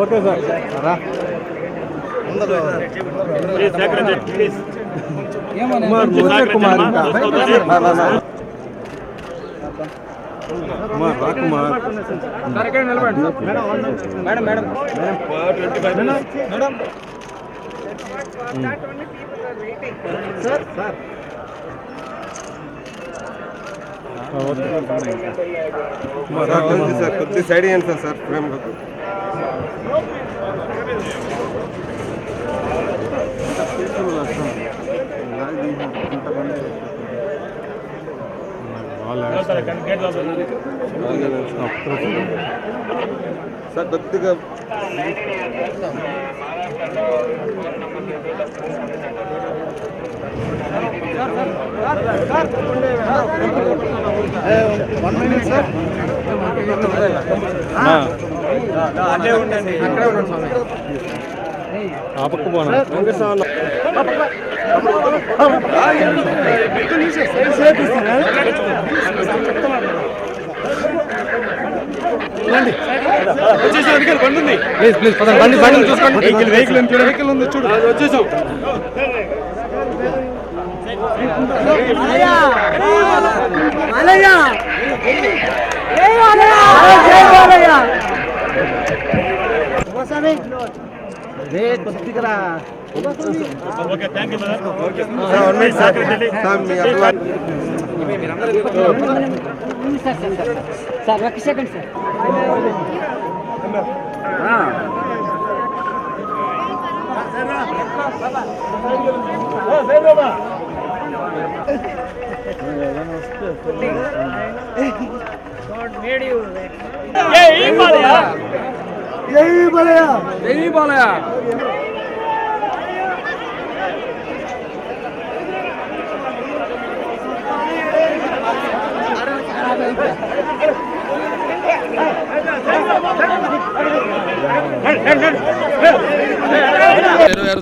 Okay sir రా Kumar madam madam sir sir sir కొద్ది side ఇవ్వండి సార్ ఫ్రేమ్ సార్ కొద్దిగా ఆపక్కు పోనా ప్లీజ్ ప్లీజ్ బండి బండి చూసుకోండి వెహికల్ ఉంది చూడు వచ్చేసాం సార్ ఒక సెకండ్ సార్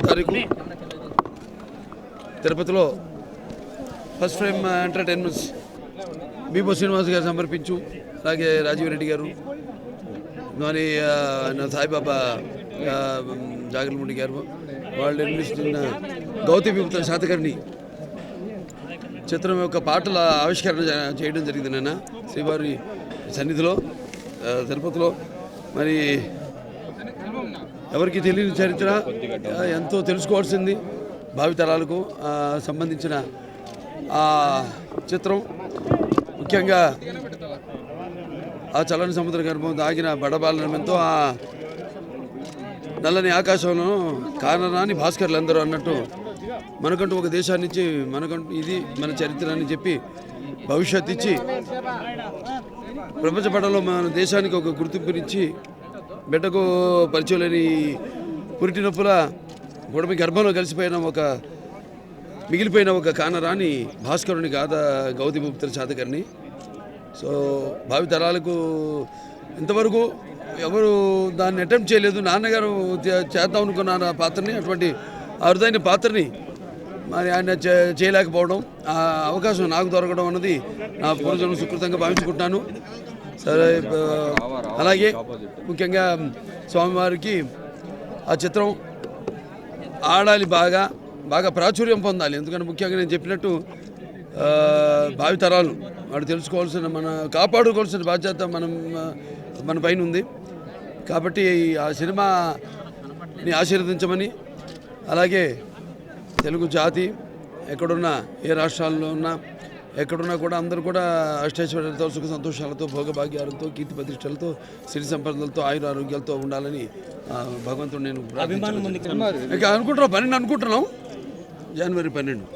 తారీఖు తిరుపతిలో ఫస్ట్ ఫ్రేమ్ ఎంటర్టైన్మెంట్స్ బీబో శ్రీనివాస్ గారు సమర్పించు, అలాగే రాజీవ్ రెడ్డి గారు, మరి సాయిబాబా జాగర్లముడి గారు వాళ్ళు నిర్మిస్తున్న గౌతమి పుత్ర శాతకర్ణి చిత్రం యొక్క పాటల ఆవిష్కరణ చేయడం జరిగింది నాన్న శ్రీవారి సన్నిధిలో తిరుపతిలో. మరి ఎవరికి తెలియని చరిత్ర ఎంతో తెలుసుకోవాల్సింది భావితరాలకు సంబంధించిన ఆ చిత్రం. ముఖ్యంగా ఆ చల్లని సముద్ర గర్భం దాగిన బడబాలనంతో ఆ నల్లని ఆకాశంలో కానరాని భాస్కర్లు అందరూ అన్నట్టు మనకంటూ ఒక దేశాన్ని ఇచ్చి మనకంటూ ఇది మన చరిత్ర అని చెప్పి భవిష్యత్తు ఇచ్చి ప్రపంచ పటంలో మన దేశానికి ఒక గుర్తింపునిచ్చి బిడ్డకు పరిచయం లేని పురిటి నొప్పుల గొడవ గర్భంలో కలిసిపోయిన మిగిలిపోయిన ఒక కానరాని భాస్కరుని గాథ గౌతమి పుత్ర శాతకర్ణి. సో భావితరాలకు ఇంతవరకు ఎవరు దాన్ని అటెంప్ట్ చేయలేదు. నాన్నగారు చేద్దాం అనుకున్న పాత్రని, అటువంటి అరుదైన పాత్రని మరి ఆయన చేయలేకపోవడం, ఆ అవకాశం నాకు దొరకడం అన్నది నా పూర్వజన్మ సుకృతంగా భావించుకుంటున్నాను. సరే, అలాగే ముఖ్యంగా స్వామివారికి ఆ చిత్రం ఆడాలి, బాగా ప్రాచుర్యం పొందాలి. ఎందుకంటే ముఖ్యంగా నేను చెప్పినట్టు భావితరాలు వాడు తెలుసుకోవాల్సిన, కాపాడుకోవాల్సిన బాధ్యత మన పైన ఉంది. కాబట్టి ఆ సినిమాని ఆశీర్వదించమని, అలాగే తెలుగు జాతి ఎక్కడున్నా, ఏ రాష్ట్రాల్లో ఉన్నా, ఎక్కడున్నా కూడా అందరూ కూడా అష్టైశ్వర్యాలతో, సుఖ సంతోషాలతో, భోగభాగ్యాలతో, కీర్తి ప్రతిష్టలతో, సిరి సంపదలతో, ఆయుర ఆరోగ్యాలతో ఉండాలని భగవంతుడు నేను అనుకుంటున్నాం. జనవరి 12